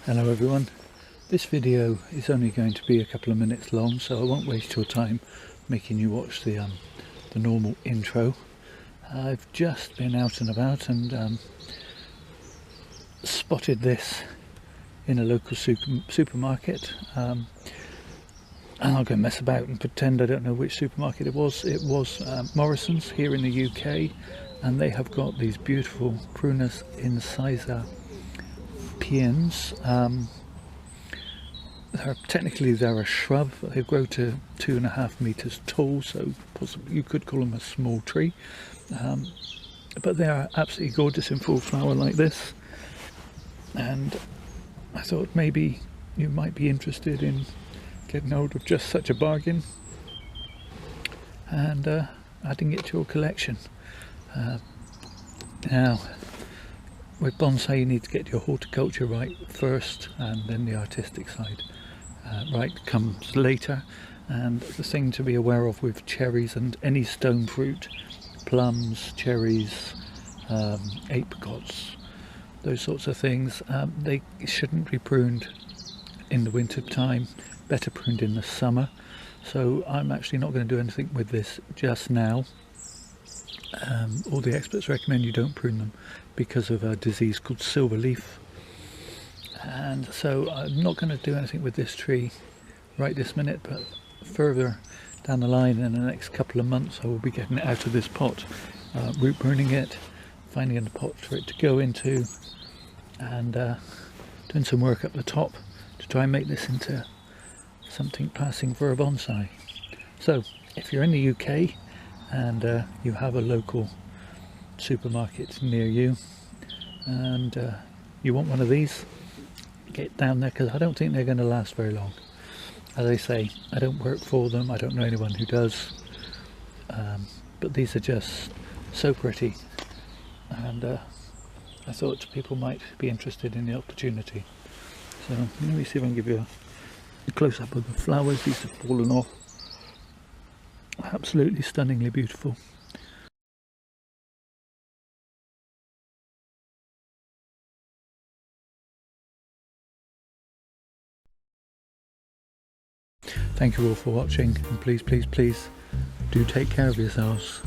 Hello everyone, this video is only going to be a couple of minutes long, so I won't waste your time making you watch the normal intro. I've just been out and about and spotted this in a local supermarket, and I'll go mess about and pretend I don't know which supermarket it was. It was Morrison's here in the UK, and they have got these beautiful Prunus Incisa Paeans. Technically they're a shrub. They grow to 2.5 meters tall, so possibly you could call them a small tree, but they are absolutely gorgeous in full flower like this, and I thought maybe you might be interested in getting hold of just such a bargain and adding it to your collection. Now with bonsai you need to get your horticulture right first, and then the artistic side right comes later. And the thing to be aware of with cherries and any stone fruit, plums, cherries, apricots, those sorts of things, they shouldn't be pruned in the winter time, better pruned in the summer. So I'm actually not going to do anything with this just now. All the experts recommend you don't prune them because of a disease called silver leaf, and so I'm not going to do anything with this tree right this minute, but further down the line in the next couple of months I will be getting it out of this pot, root pruning it, finding a pot for it to go into, and doing some work up the top to try and make this into something passing for a bonsai. So if you're in the UK and you have a local supermarket near you and you want one of these, get down there, because I don't think they're going to last very long. As I say, I don't work for them, I don't know anyone who does, but these are just so pretty, and I thought people might be interested in the opportunity. So let me see if I can give you a close-up of the flowers. These have fallen off. Absolutely stunningly beautiful. Thank you all for watching, and please do take care of yourselves.